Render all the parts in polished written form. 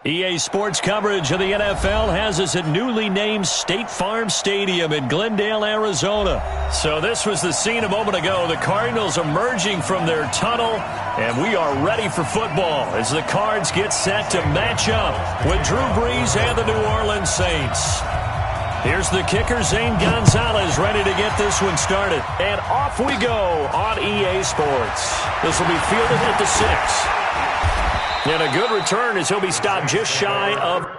EA Sports coverage of the NFL has us at newly named State Farm Stadium in Glendale, Arizona. So this was the scene a moment ago. The Cardinals emerging from their tunnel, and we are ready for football as the Cards get set to match up with Drew Brees and the New Orleans Saints. Here's the kicker, Zane Gonzalez, ready to get this one started. And off we go on EA Sports. This will be fielded at the 6. And a good return as he'll be stopped just shy of...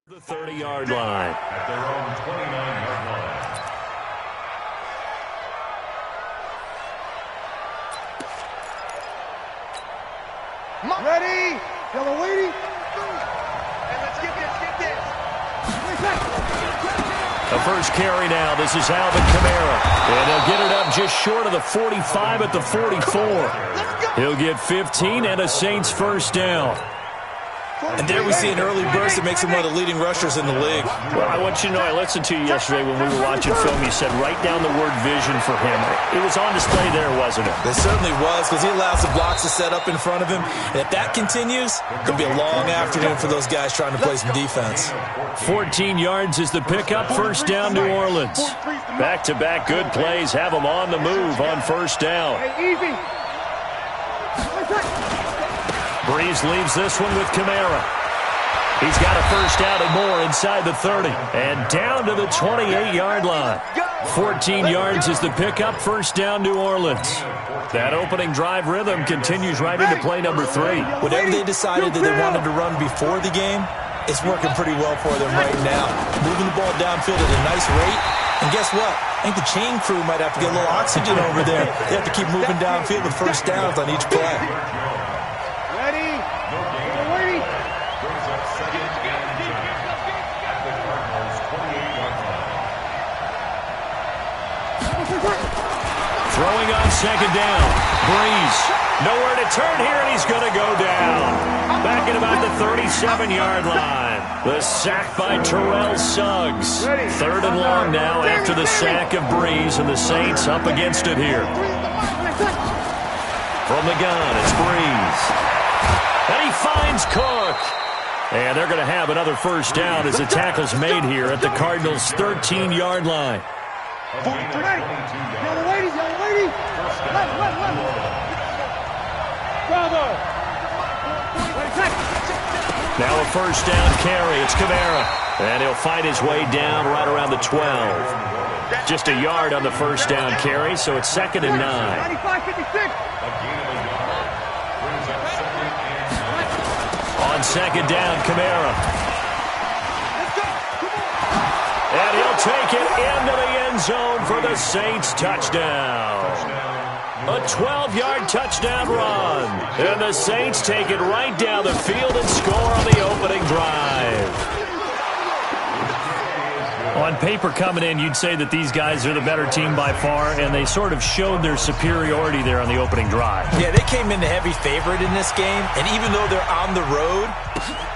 the 30-yard line. At their own 29-yard line. Ready? Yellow lady. And let's get this. The first carry now. This is Alvin Kamara. And he'll get it up just short of the 45 at the 44. He'll get 15 and a Saints first down. And there we see an early burst that makes him one of the leading rushers in the league. Well, I want you to know, I listened to you yesterday when we were watching film. You said write down the word vision for him. It was on display there, wasn't it? It certainly was, because he allows the blocks to set up in front of him. And if that continues, it's going to be a long afternoon for those guys trying to play some defense. 14 yards is the pickup. First down, New Orleans. Back-to-back good plays have them on the move on first down. Easy. Brees leaves this one with Kamara. He's got a first down and more inside the 30. And down to the 28-yard line. 14 yards is the pickup. First down, New Orleans. That opening drive rhythm continues right into play number 3. Whatever they decided that they wanted to run before the game, it's working pretty well for them right now. Moving the ball downfield at a nice rate. And guess what? I think the chain crew might have to get a little oxygen over there. They have to keep moving downfield with first downs on each play. Throwing on second down. Brees. Nowhere to turn here, and he's going to go down. Back at about the 37-yard line. The sack by Terrell Suggs. Third and long now after the sack of Brees, and the Saints up against it here. From the gun, it's Brees. And he finds Cook. And they're going to have another first down as the tackle's made here at the Cardinals' 13-yard line. Yellow lady. Bravo. Now a first down carry. It's Kamara. And he'll fight his way down right around the 12. Just a yard on the first down carry, so it's 2nd and 9. 95-56. On second down, Kamara. And he'll take it into the end zone for the Saints touchdown. A 12-yard touchdown run. And the Saints take it right down the field and score on the opening drive. On paper coming in, you'd say that these guys are the better team by far, and they sort of showed their superiority there on the opening drive. Yeah, they came in the heavy favorite in this game, and even though they're on the road,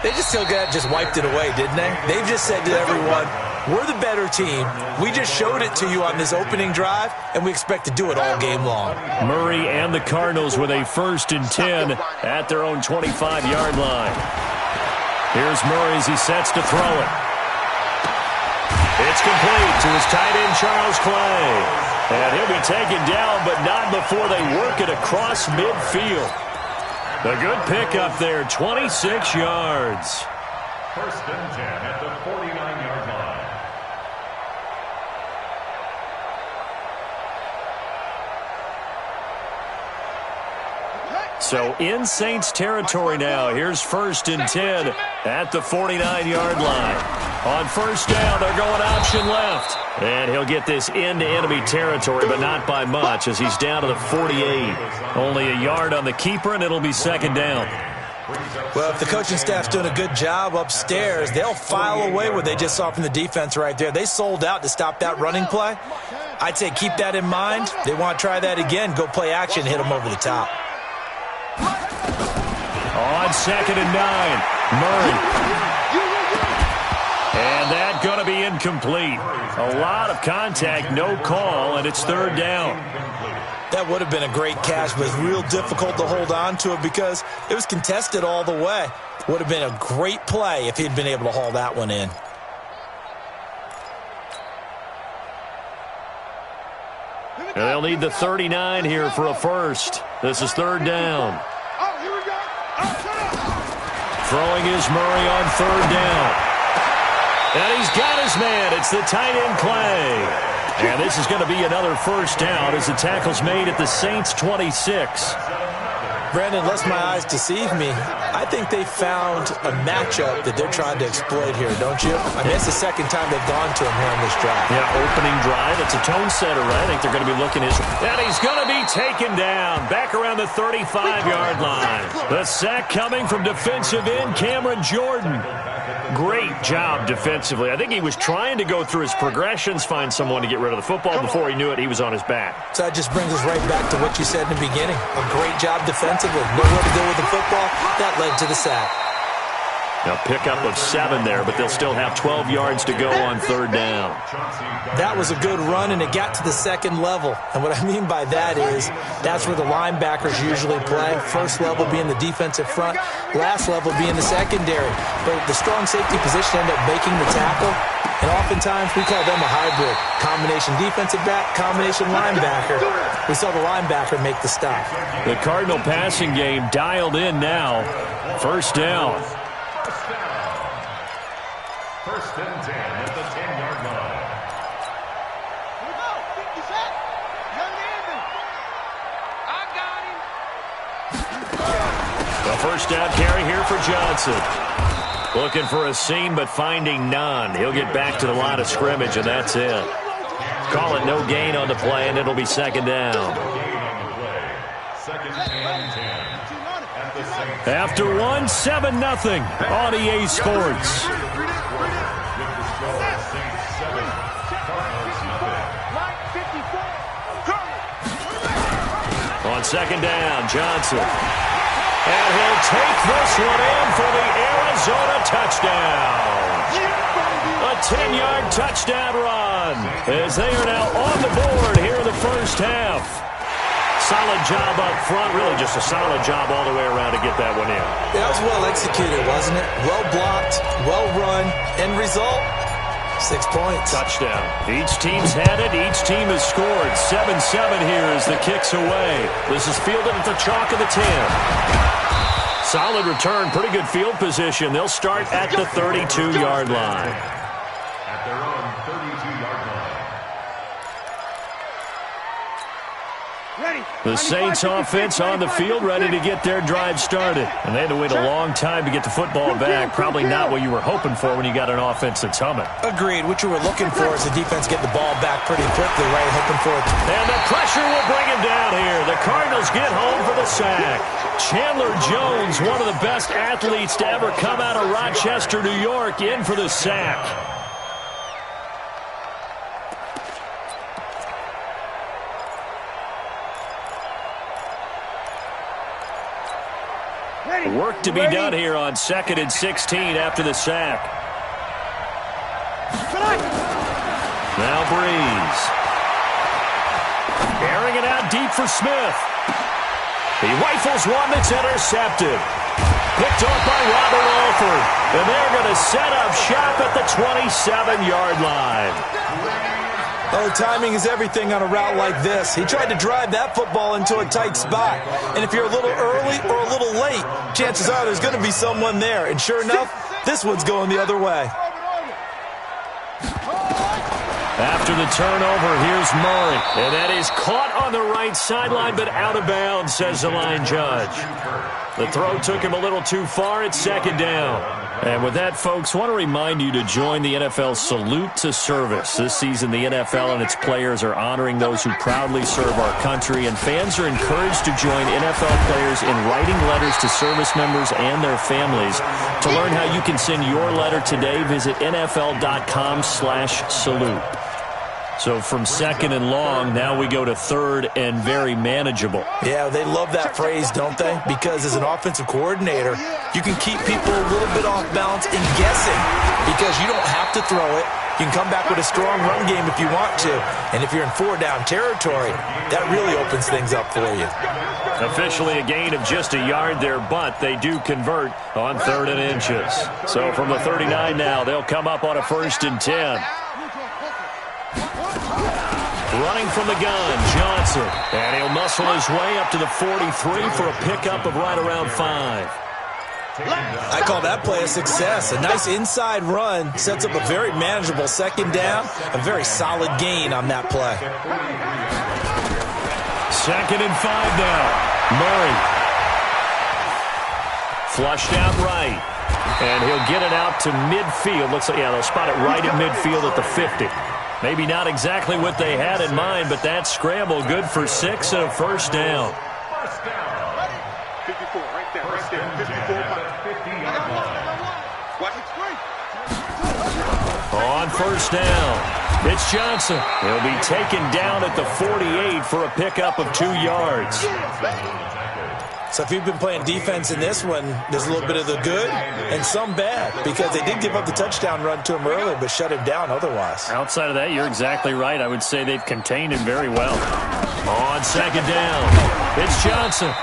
they just still just wiped it away, didn't they? They've just said to everyone, we're the better team. We just showed it to you on this opening drive, and we expect to do it all game long. Murray and the Cardinals with a 1st and 10 at their own 25-yard line. Here's Murray as he sets to throw it. It's complete to his tight end, Charles Clay. And he'll be taken down, but not before they work it across midfield. A good pickup there, 26 yards. 1st and 10 at the 49-yard line. So in Saints territory now. Here's 1st and 10 at the 49-yard line. On 1st down, they're going option left. And he'll get this into enemy territory, but not by much as he's down to the 48. Only a yard on the keeper, and it'll be 2nd down. Well, if the coaching staff's doing a good job upstairs, they'll file away what they just saw from the defense right there. They sold out to stop that running play. I'd say keep that in mind. They want to try that again. Go play action, hit them over the top. On 2nd and 9, Murray. And that going to be incomplete. A lot of contact, no call, and it's 3rd down. That would have been a great catch, but it's real difficult to hold on to it because it was contested all the way. Would have been a great play if he'd been able to haul that one in. And they'll need the 39 here for a first. This is 3rd down. Throwing is Murray on 3rd down. And he's got his man. It's the tight end Clay. And this is going to be another 1st down as the tackle's made at the Saints' 26. Brandon, lest my eyes deceive me, I think they found a matchup that they're trying to exploit here, don't you? I mean, it's the 2nd time they've gone to him here on this drive. Yeah, opening drive. It's a tone setter, right? I think they're going to be looking his... And he's going to be taken down back around the 35-yard line. The sack coming from defensive end Cameron Jordan. Great job defensively. I think he was trying to go through his progressions, find someone to get rid of the football. Before he knew it, he was on his back. So that just brings us right back to what you said in the beginning. A great job defensively. Nowhere to go with the football. That led to the sack. Now pickup of 7 there, but they'll still have 12 yards to go on 3rd down. That was a good run, and it got to the 2nd level. And what I mean by that is that's where the linebackers usually play. 1st level being the defensive front, last level being the secondary. But the strong safety position ended up making the tackle, and oftentimes we call them a hybrid. Combination defensive back, combination linebacker. We saw the linebacker make the stop. The Cardinal passing game dialed in now. 1st down. 1st and 10 at the 10-yard line. The 1st down carry here for Johnson. Looking for a seam, but finding none. He'll get back to the line of scrimmage, and that's it. Call it no gain on the play, and it'll be 2nd down. 2nd and 10 at the Saints. After 1, 7-0 on EA Sports. On 2nd down, Johnson. And he'll take this one in for the Arizona touchdown. A 10-yard touchdown run as they are now on the board here in the 1st half. Solid job up front, really just a solid job all the way around to get that one in. That was well executed, wasn't it? Well blocked, well run. End result, 6 points. Touchdown. Each team's had it. Each team has scored. 7-7 here as the kick's away. This is fielded at the chalk of the 10. Solid return. Pretty good field position. They'll start at the 32-yard line. At their own 32-yard line. The Saints offense on the field, ready to get their drive started. And they had to wait a long time to get the football back. Probably not what you were hoping for when you got an offense that's humming. Agreed. What you were looking for is the defense get the ball back pretty quickly, right? Hoping for it. And the pressure will bring him down here. The Cardinals get home for the sack. Chandler Jones, one of the best athletes to ever come out of Rochester, New York, in for the sack. Work to be done here on 2nd and 16 after the sack. Now Breeze. Airing it out deep for Smith. He rifles one that's intercepted. Picked off by Robert Alford. And they're going to set up shop at the 27-yard line. Oh, timing is everything on a route like this. He tried to drive that football into a tight spot. And if you're a little early or a little late, chances are there's going to be someone there. And sure enough, this one's going the other way. After the turnover, here's Murray. And that is caught on the right sideline, but out of bounds, says the line judge. The throw took him a little too far. It's second down. And with that, folks, I want to remind you to join the NFL Salute to Service. This season, the NFL and its players are honoring those who proudly serve our country, and fans are encouraged to join NFL players in writing letters to service members and their families. To learn how you can send your letter today, visit NFL.com/salute. So from second and long, now we go to third and very manageable. Yeah, they love that phrase, don't they? Because as an offensive coordinator, you can keep people a little bit off balance and guessing because you don't have to throw it. You can come back with a strong run game if you want to. And if you're in four-down territory, that really opens things up for you. Officially a gain of just a yard there, but they do convert on 3rd and inches. So from the 39 now, they'll come up on a 1st and 10. Running from the gun, Johnson. And he'll muscle his way up to the 43 for a pickup of right around 5. I call that play a success. A nice inside run sets up a very manageable second down. A very solid gain on that play. 2nd and 5 now. Murray. Flushed out right. And he'll get it out to midfield. Looks like, yeah, they'll spot it right at midfield at the 50. Maybe not exactly what they had in mind, but that scramble good for 6 and a 1st down. 54, right there, right there. 54. On 1st down, it's Johnson. He'll be taken down at the 48 for a pickup of 2 yards. So if you've been playing defense in this one, there's a little bit of the good and some bad because they did give up the touchdown run to him earlier but shut him down otherwise. Outside of that, you're exactly right. I would say they've contained him very well. On 2nd down, it's Johnson.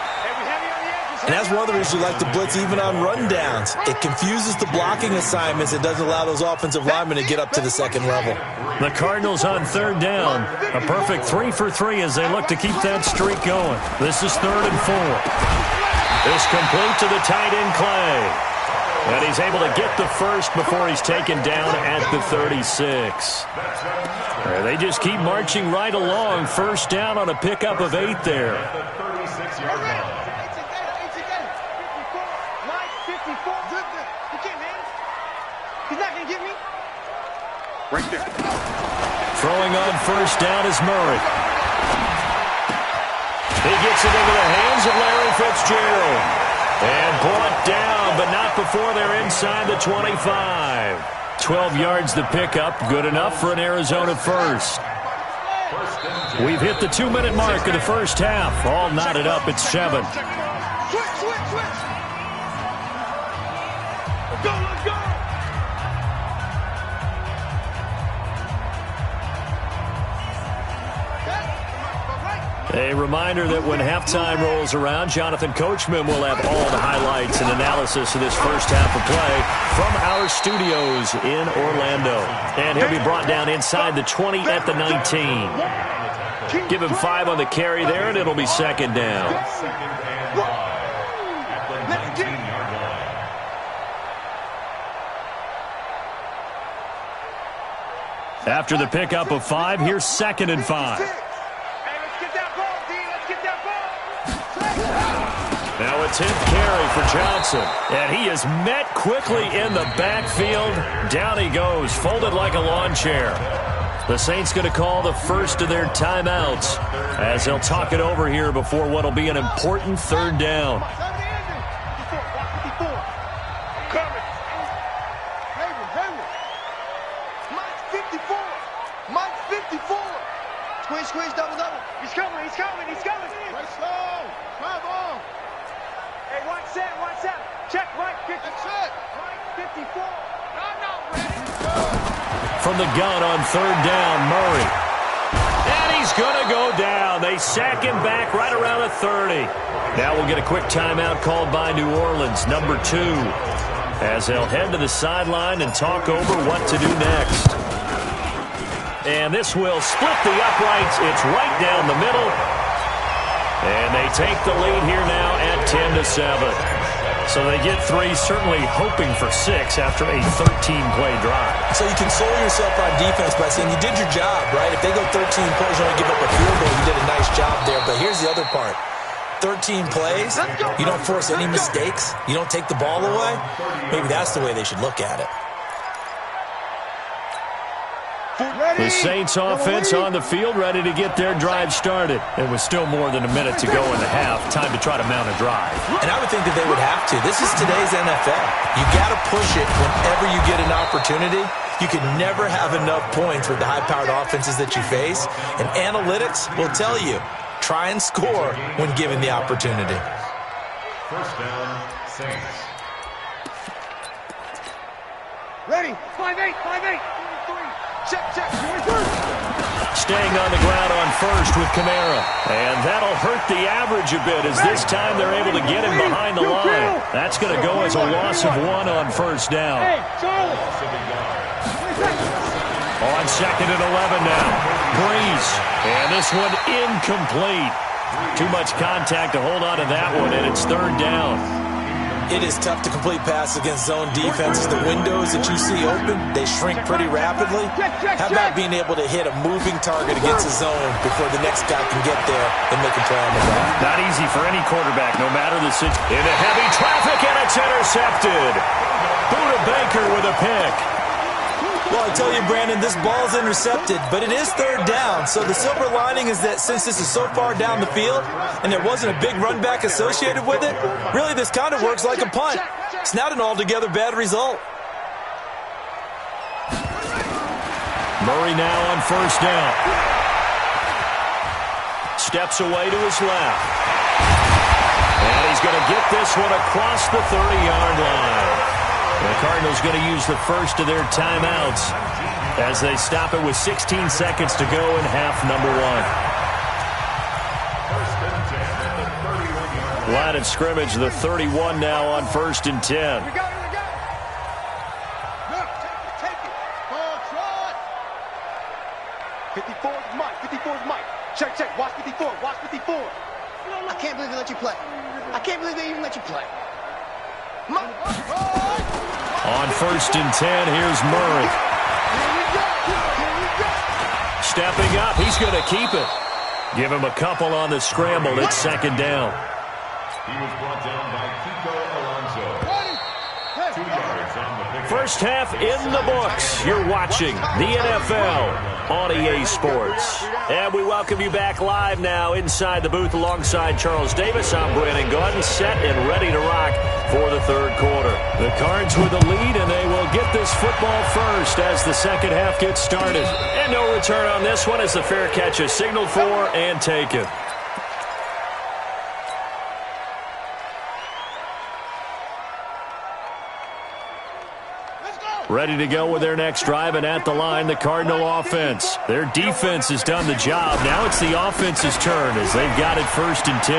And that's one of the reasons you like to blitz even on rundowns. It confuses the blocking assignments. It doesn't allow those offensive linemen to get up to the second level. The Cardinals on 3rd down. A perfect 3 for 3 as they look to keep that streak going. This is 3rd and 4. It's complete to the tight end, Clay. And he's able to get the first before he's taken down at the 36. They just keep marching right along. 1st down on a pickup of 8 there. Right there. Throwing on 1st down is Murray. He gets it into the hands of Larry Fitzgerald. And brought down, but not before they're inside the 25. 12 yards to pick up. Good enough for an Arizona first. We've hit the 2-minute mark of the first half. All knotted up at 7. Switch. Let's go. A reminder that when halftime rolls around, Jonathan Coachman will have all the highlights and analysis of this first half of play from our studios in Orlando. And he'll be brought down inside the 20 at the 19. Give him 5 on the carry there, and it'll be 2nd down. After the pickup of 5, here's 2nd and 5. Now a 10th carry for Johnson. And he is met quickly in the backfield. Down he goes, folded like a lawn chair. The Saints going to call the first of their timeouts as they'll talk it over here before what will be an important 3rd down. Squeeze, double. He's coming. Right slow. Come on. Hey, watch that. Check, right 50. That's it. Right 54. I'm not ready. From the gun on 3rd down, Murray. And he's going to go down. They sack him back right around the 30. Now we'll get a quick timeout called by New Orleans, number 2, as they'll head to the sideline and talk over what to do next. And this will split the uprights. It's right down the middle. And they take the lead here now at 10-7. So they get 3, certainly hoping for 6 after a 13-play drive. So you console yourself on defense by saying you did your job, right? If they go 13 plays, you only give up a field goal, you did a nice job there. But here's the other part. 13 plays, you don't force any mistakes, you don't take the ball away. Maybe that's the way they should look at it. The Saints offense on the field, ready to get their drive started. And with still more than a minute to go in the half, time to try to mount a drive. And I would think that they would have to. This is today's NFL. You got to push it whenever you get an opportunity. You can never have enough points with the high-powered offenses that you face. And analytics will tell you, try and score when given the opportunity. First down, Saints. Ready. 5-8, 5-8. Check. Staying on the ground on first with Kamara. And that'll hurt the average a bit as this time they're able to get him behind the line. That's going to go as a loss of 1 on first down. On second and 11 now. Breeze. And this one incomplete. Too much contact to hold on to that one, and it's third down. It is tough to complete passes against zone defenses. The windows that you see open, they shrink pretty rapidly. How about being able to hit a moving target against a zone before the next guy can get there and make a play on the ball? Not easy for any quarterback, no matter the situation. Into heavy traffic, and it's intercepted. Buda Baker with a pick. Well, I tell you, Brandon, this ball's intercepted, but it is third down. So the silver lining is that since this is so far down the field and there wasn't a big run back associated with it, really this kind of works like a punt. It's not an altogether bad result. Murray now on first down. Steps away to his left. And he's going to get this one across the 30-yard line. The Cardinals going to use the first of their timeouts as they stop it with 16 seconds to go in half number 1. Line of scrimmage, the 31 now on first and 10. We got it. Look, take it. Ball, try. 54 is Mike. 54 is Mike. Check. Watch 54. Watch 54. I can't believe they let you play. I can't believe they even let you play. On first and 10, here's Murray. Stepping up, he's going to keep it. Give him a couple on the scramble. It's second down. He was brought down by Kiko Alonso. 2 yards on the pick. First half in the books. You're watching the NFL on EA Sports. And we welcome you back live now inside the booth alongside Charles Davis. I'm Brandon Gordon, set and ready to rock for the third quarter. The Cards with the lead, and they will get this football first as the second half gets started. And no return on this one as the fair catch is signaled for and taken. Ready to go with their next drive, and at the line, the Cardinal offense. Their defense has done the job. Now it's the offense's turn as they've got it first and 10.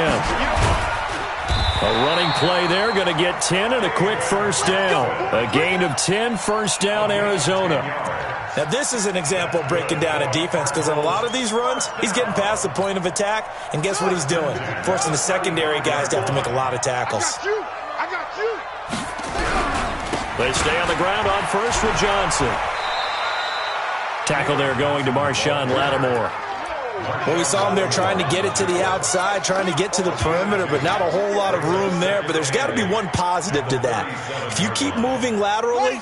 A running play there, going to get 10 and a quick first down. A gain of 10, first down, Arizona. Now this is an example of breaking down a defense because on a lot of these runs, he's getting past the point of attack, and guess what he's doing? Forcing the secondary guys to have to make a lot of tackles. I got you. They stay on the ground on first with Johnson. Tackle there going to Marshawn Lattimore. Well, we saw him there trying to get it to the outside, trying to get to the perimeter, but not a whole lot of room there. But there's got to be one positive to that. If you keep moving laterally,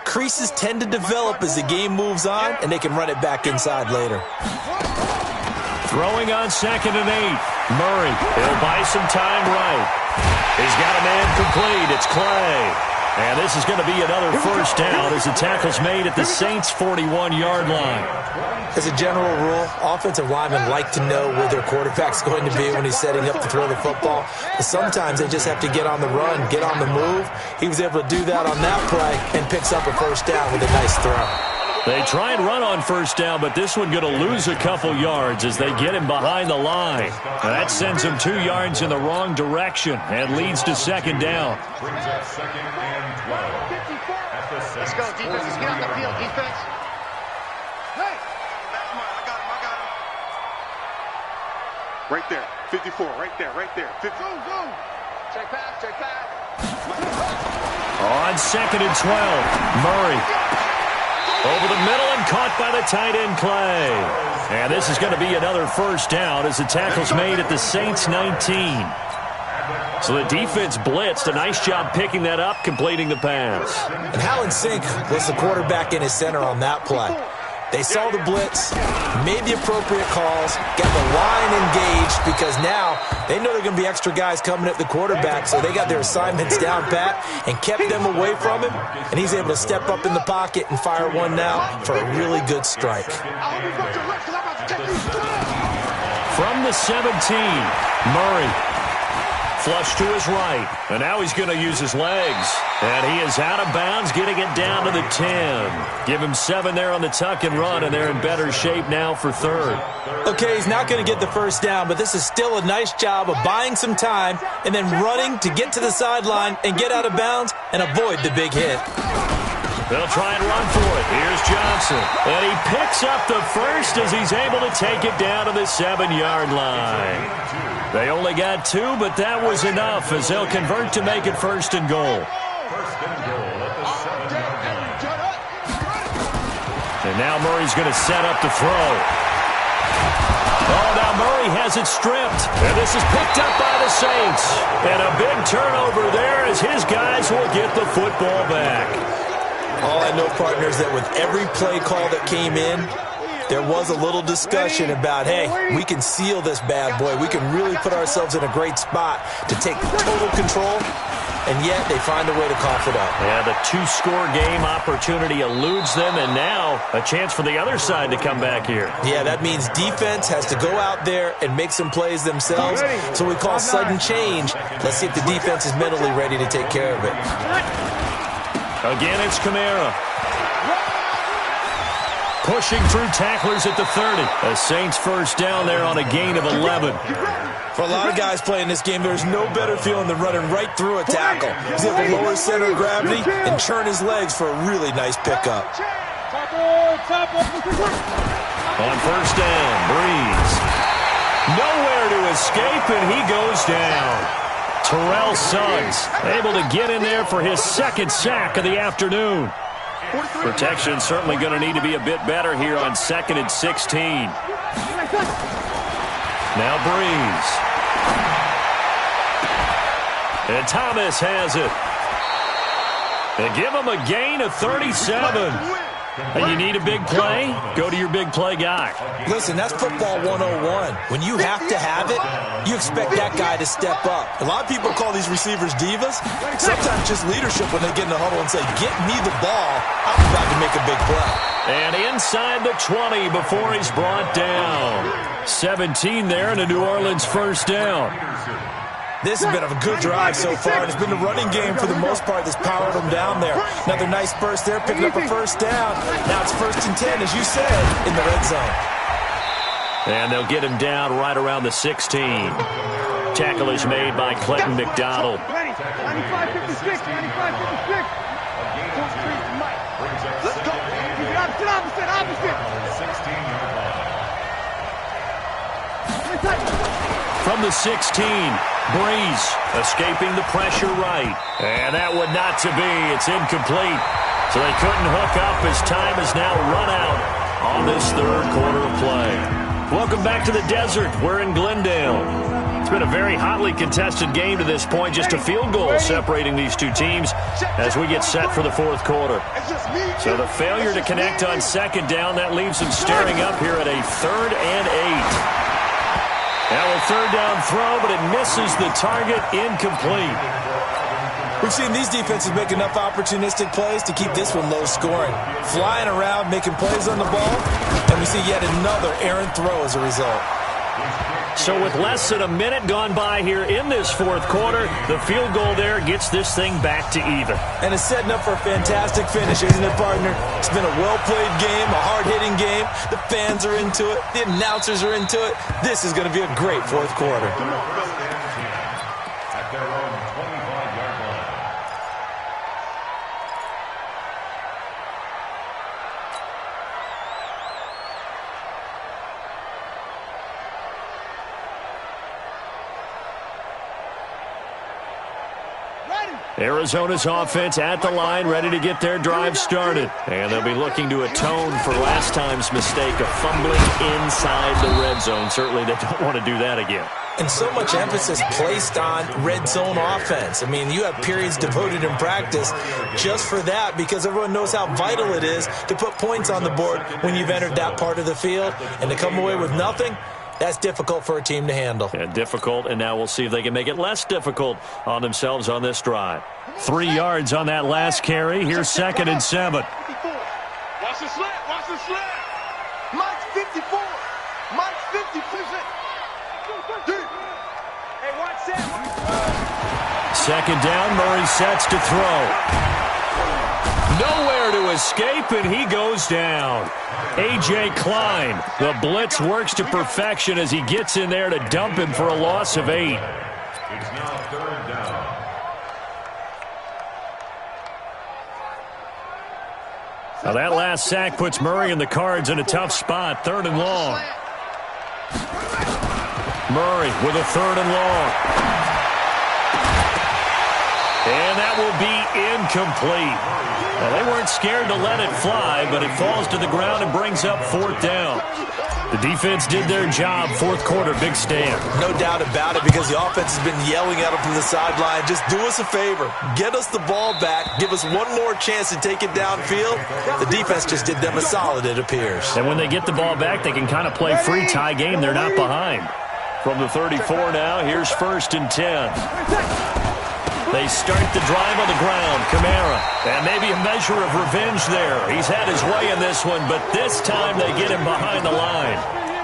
creases tend to develop as the game moves on, and they can run it back inside later. Throwing on second and 8. Murray, he'll buy some time right. He's got a man complete. It's Clay. And this is going to be another first down as the tackle's made at the Saints' 41-yard line. As a general rule, offensive linemen like to know where their quarterback's going to be when he's setting up to throw the football. But sometimes they just have to get on the run, get on the move. He was able to do that on that play and picks up a first down with a nice throw. They try and run on first down, but this one going to lose a couple yards as they get him behind the line. That sends him 2 yards in the wrong direction and leads to second down. Brings up second and 12. At the Let's go, defense. Let's get on the field, defense. Hey! I got him. Right there. 54. Right there. 50. Go. Check pass. on 2nd and 12. Murray over the middle and caught by the tight end Clay. And this is going to be another first down as the tackle's made at the Saints 19. So the defense blitzed. A nice job picking that up, completing the pass. And how in sync was the quarterback in his center on that play? They saw the blitz, made the appropriate calls, got the line engaged because now they know there are going to be extra guys coming at the quarterback, so they got their assignments down pat and kept them away from him, and he's able to step up in the pocket and fire one now for a really good strike. From the 17, Murray. Flush to his right, and now he's going to use his legs. And he is out of bounds, getting it down to the 10. Give him 7 there on the tuck and run, and they're in better shape now for 3rd. Okay, he's not going to get the first down, but this is still a nice job of buying some time and then running to get to the sideline and get out of bounds and avoid the big hit. They'll try and run for it. Here's Johnson. And he picks up the first as he's able to take it down to the 7-yard line. They only got 2, but that was enough as they'll convert to make it 1st and goal. And now Murray's going to set up to throw. Oh, now Murray has it stripped. And this is picked up by the Saints. And a big turnover there as his guys will get the football back. All I know, partners, that with every play call that came in, there was a little discussion about, hey, we can seal this bad boy. We can really put ourselves in a great spot to take total control, and yet they find a way to cough it up. Yeah, the 2-score game opportunity eludes them, and now a chance for the other side to come back here. Yeah, that means defense has to go out there and make some plays themselves. So we call sudden change. Let's see if the defense is mentally ready to take care of it. Again, it's Kamara. Pushing through tacklers at the 30. The Saints first down there on a gain of 11. For a lot of guys playing this game, there's no better feeling than running right through a tackle. He's able to lower his center of gravity and turn his legs for a really nice pickup. On first down, Breeze. Nowhere to escape, and he goes down. Terrell Suggs able to get in there for his 2nd sack of the afternoon. Protection certainly going to need to be a bit better here on 2nd and 16. Now Breeze. And Thomas has it. They give him a gain of 37. And you need a big play? Go to your big play guy. Listen, that's football 101. When you have to have it, you expect that guy to step up. A lot of people call these receivers divas. Sometimes just leadership when they get in the huddle and say, get me the ball. I'm about to make a big play. And inside the 20 before he's brought down. 17 there and a New Orleans first down. This has been a good drive so far, and it's been the running game for the most part that's powered them down there. Another nice burst there, picking up a first down. Now it's 1st and 10, as you said, in the red zone. And they'll get him down right around the 16. Tackle is made by Clinton McDonald. 95-56, 95-56. Let's go. Opposite. From the 16, Breeze escaping the pressure right. And that would not to be. It's incomplete. So they couldn't hook up as time is now run out on this 3rd quarter of play. Welcome back to the desert. We're in Glendale. It's been a very hotly contested game to this point. Just a field goal separating these two teams as we get set for the 4th quarter. So the failure to connect on 2nd down, that leaves them staring up here at a 3rd and 8. Now a 3rd down throw, but it misses the target, incomplete. We've seen these defenses make enough opportunistic plays to keep this one low scoring. Flying around, making plays on the ball, and we see yet another errant throw as a result. So with less than a minute gone by here in this 4th quarter, the field goal there gets this thing back to even. And it's setting up for a fantastic finish, isn't it, partner? It's been a well-played game, a hard-hitting game. The fans are into it. The announcers are into it. This is going to be a great 4th quarter. At their own 25-yard line. Ready. Arizona's offense at the line, ready to get their drive started. And they'll be looking to atone for last time's mistake of fumbling inside the red zone. Certainly they don't want to do that again. And so much emphasis placed on red zone offense. I mean, you have periods devoted in practice just for that because everyone knows how vital it is to put points on the board when you've entered that part of the field. And to come away with nothing, that's difficult for a team to handle. Yeah, difficult, and now we'll see if they can make it less difficult on themselves on this drive. 3 yards on that last carry. Here's 2nd and 7. Watch the slant, watch the slant. Mike's 54. Mike's 54. Hey, watch that. 2nd down, Murray sets to throw. Nowhere to escape, and he goes down. A.J. Klein, the blitz works to perfection as he gets in there to dump him for a loss of 8. It's now 3rd down. Now that last sack puts Murray and the Cards in a tough spot. 3rd and long. Murray with a 3rd and long. And that will be incomplete. Well, they weren't scared to let it fly, but it falls to the ground and brings up 4th down. The defense did their job. 4th quarter, big stand. No doubt about it because the offense has been yelling at them from the sideline. Just do us a favor. Get us the ball back. Give us one more chance to take it downfield. The defense just did them a solid, it appears. And when they get the ball back, they can kind of play free tie game. They're not behind. From the 34 now, here's 1st and 10. They start the drive on the ground. Kamara. And maybe a measure of revenge there. He's had his way in this one, but this time they get him behind the line.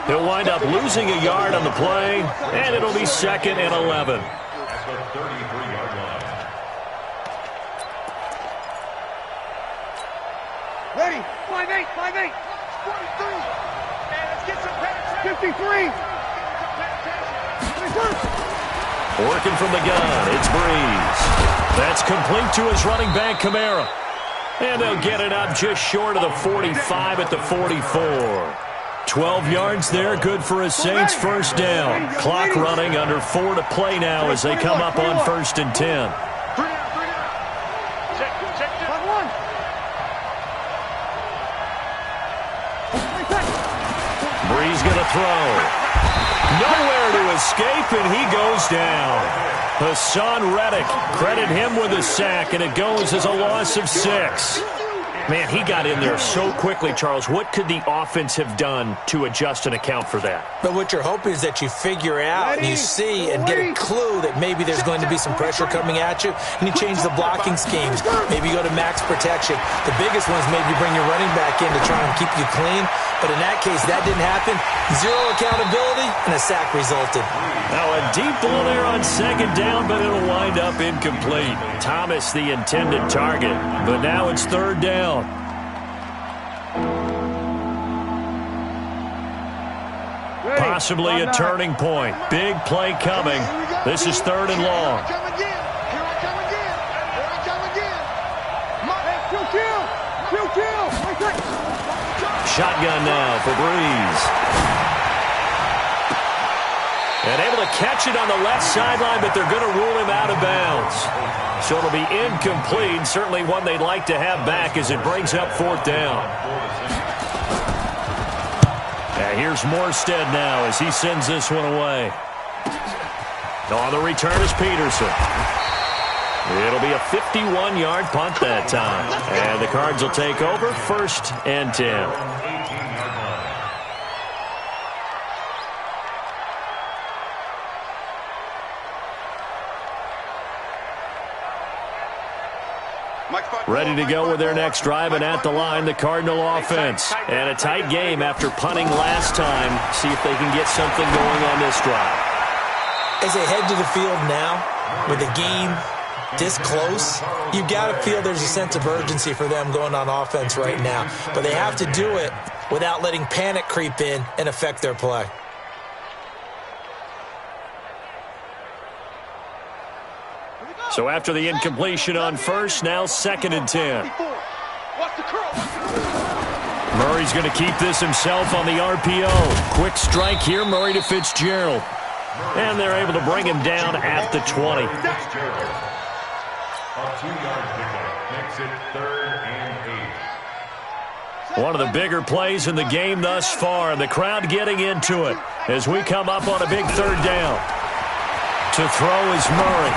He'll wind up losing a yard on the play, and it'll be 2nd and 11. At the 33-yard line. Ready. 5-8, 5-8. 43. And let's get some penetration. 53. Working from the gun, it's Breeze. That's complete to his running back, Kamara. And they'll get it up just short of the 45 at the 44. 12 yards there, good for a Saints 1st down. Clock running, under 4 to play now as they come up on 1st and 10. Breeze going to throw. Nowhere to escape, and he goes down. Hassan Reddick, credit him with a sack, and it goes as a loss of 6. Man, he got in there so quickly, Charles. What could the offense have done to adjust and account for that? But what you're hoping is that you figure out and you see and get a clue that maybe there's going to be some pressure coming at you, and you change the blocking schemes. Maybe you go to max protection. The biggest one is maybe bring your running back in to try and keep you clean. But in that case, that didn't happen. 0 accountability, and a sack resulted. Now a deep ball there on 2nd down, but it'll wind up incomplete. Thomas the intended target, but now it's 3rd down. Possibly a turning point. Big play coming. This is 3rd and long. Shotgun now for Breeze. And able to catch it on the left sideline, but they're going to rule him out of bounds. So it'll be incomplete. Certainly one they'd like to have back as it brings up 4th down. And here's Morstead now as he sends this one away. On the return is Peterson. It'll be a 51-yard punt that time. And the Cards will take over 1st and 10. Ready to go with their next drive, and at the line, the Cardinal offense. And a tight game after punting last time. See if they can get something going on this drive. As they head to the field now, with the game this close, you've got to feel there's a sense of urgency for them going on offense right now. But they have to do it without letting panic creep in and affect their play. So after the incompletion on 1st, now 2nd and 10. Murray's going to keep this himself on the RPO. Quick strike here, Murray to Fitzgerald. And they're able to bring him down at the 20. A 2-yard pickup makes it 3rd and 8. One of the bigger plays in the game thus far. The crowd getting into it as we come up on a big 3rd down. To throw is Murray.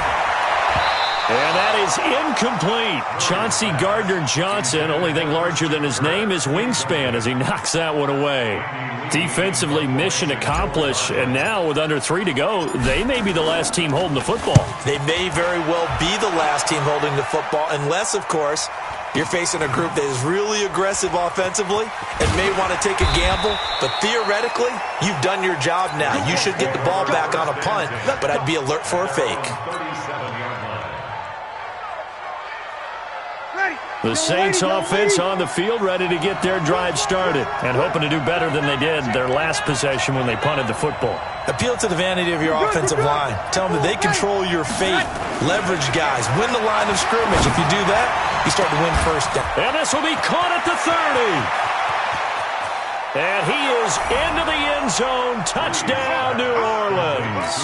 And that is incomplete. Chauncey Gardner-Johnson, only thing larger than his name is wingspan as he knocks that one away. Defensively, mission accomplished. And now with under 3 to go, they may be the last team holding the football. They may very well be the last team holding the football, unless, of course, you're facing a group that is really aggressive offensively and may want to take a gamble. But theoretically, you've done your job now. You should get the ball back on a punt, but I'd be alert for a fake. The Saints offense on the field, ready to get their drive started and hoping to do better than they did their last possession when they punted the football. Appeal to the vanity of your offensive line. Tell them that they control your fate. Leverage guys. Win the line of scrimmage. If you do that, you start to win first down. And this will be caught at the 30. And he is into the end zone. Touchdown, New Orleans.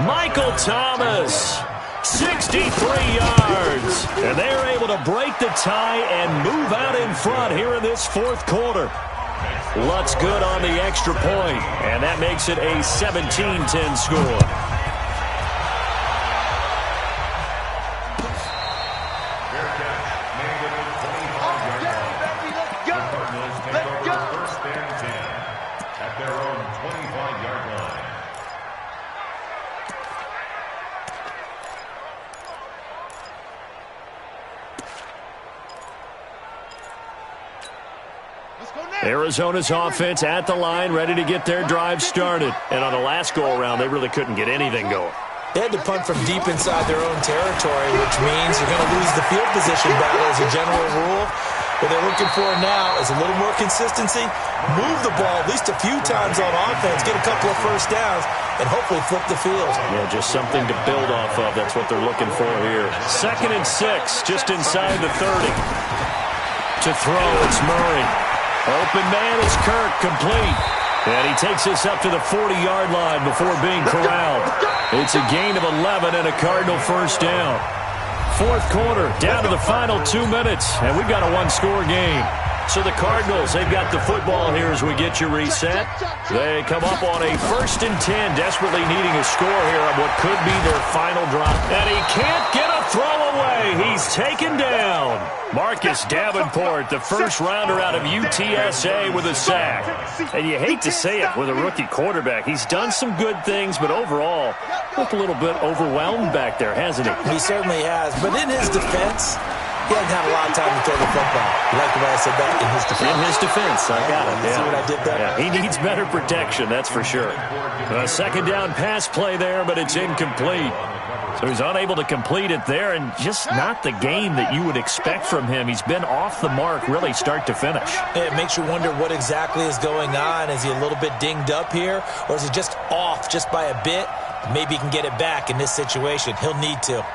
Michael Thomas. 63 yards. And they're able to break the tie and move out in front here in this 4th quarter. Lutz good on the extra point, and that makes it a 17-10 score. Arizona's offense at the line, ready to get their drive started. And on the last go-around, they really couldn't get anything going. They had to punt from deep inside their own territory, which means you're going to lose the field position battle as a general rule. What they're looking for now is a little more consistency, move the ball at least a few times on offense, get a couple of first downs, and hopefully flip the field. Yeah, just something to build off of. That's what they're looking for here. 2nd and 6, just inside the 30. To throw, it's Murray. Open man is Kirk, complete. And he takes this up to the 40-yard line before being corralled. It's a gain of 11 and a Cardinal first down. 4th quarter, down to the final 2 minutes, and we've got a 1-score game. So the Cardinals, they've got the football here as we get you reset. They come up on a 1st and 10, desperately needing a score here on what could be their final drive. And he can't get a throw away. He's taken down. Marcus Davenport, the first rounder out of UTSA with a sack. And you hate to say it with a rookie quarterback. He's done some good things, but overall, looked a little bit overwhelmed back there, hasn't he? He certainly has. But in his defense, he hasn't had a lot of time to throw the football. You like the way I said that? In his defense. In his defense. I got it. See what I did there? Yeah, he needs better protection, that's for sure. A 2nd down pass play there, but it's incomplete. So he's unable to complete it there, and just not the game that you would expect from him. He's been off the mark really start to finish. It makes you wonder what exactly is going on. Is he a little bit dinged up here, or is he just off just by a bit? Maybe he can get it back in this situation. He'll need to.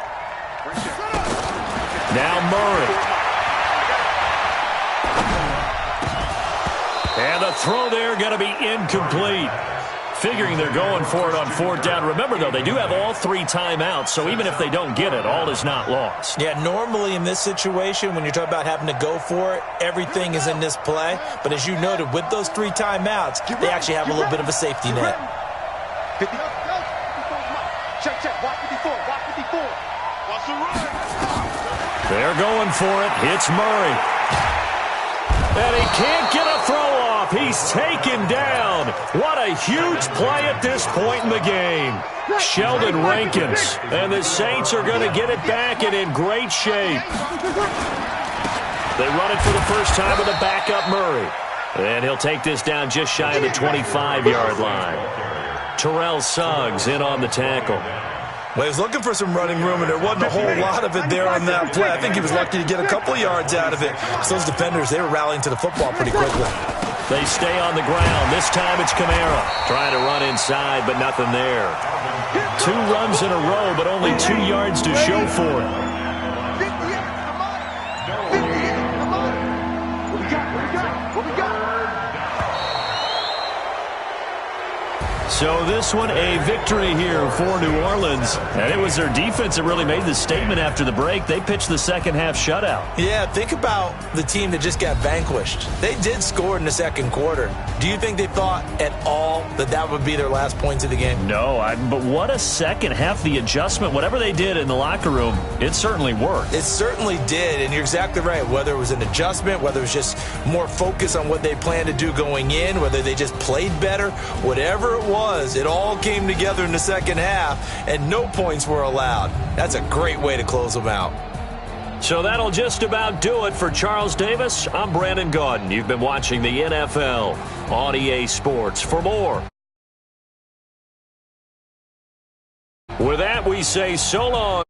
Now Murray. And the throw there going to be incomplete. Figuring they're going for it on 4th down. Remember, though, they do have all 3 timeouts, so even if they don't get it, all is not lost. Yeah, normally in this situation, when you're talking about having to go for it, everything is in this play. But as you noted, with those 3 timeouts, they actually have a little bit of a safety net. Check, watch 54, watch 54. Watch the run. They're going for it. It's Murray. And he can't get a throw off. He's taken down. What a huge play at this point in the game. Sheldon Rankins. And the Saints are going to get it back and in great shape. They run it for the first time with a backup Murray. And he'll take this down just shy of the 25-yard line. Terrell Suggs in on the tackle. Well, he was looking for some running room, and there wasn't a whole lot of it there on that play. I think he was lucky to get a couple yards out of it. So those defenders, they were rallying to the football pretty quickly. They stay on the ground. This time it's Kamara trying to run inside, but nothing there. 2 runs in a row, but only 2 yards to show for it. So this one a victory here for New Orleans. And it was their defense that really made the statement after the break. They pitched the second half shutout. Yeah, think about the team that just got vanquished. They did score in the second quarter. Do you think they thought at all that that would be their last points of the game? No, but what a second half. The adjustment, whatever they did in the locker room, it certainly worked. It certainly did, and you're exactly right. Whether it was an adjustment, whether it was just more focus on what they planned to do going in, whether they just played better, whatever it was, it all came together in the second half, and no points were allowed. That's a great way to close them out. So that'll just about do it for Charles Davis. I'm Brandon Gaudin. You've been watching the NFL on EA Sports. For more, with that, we say so long.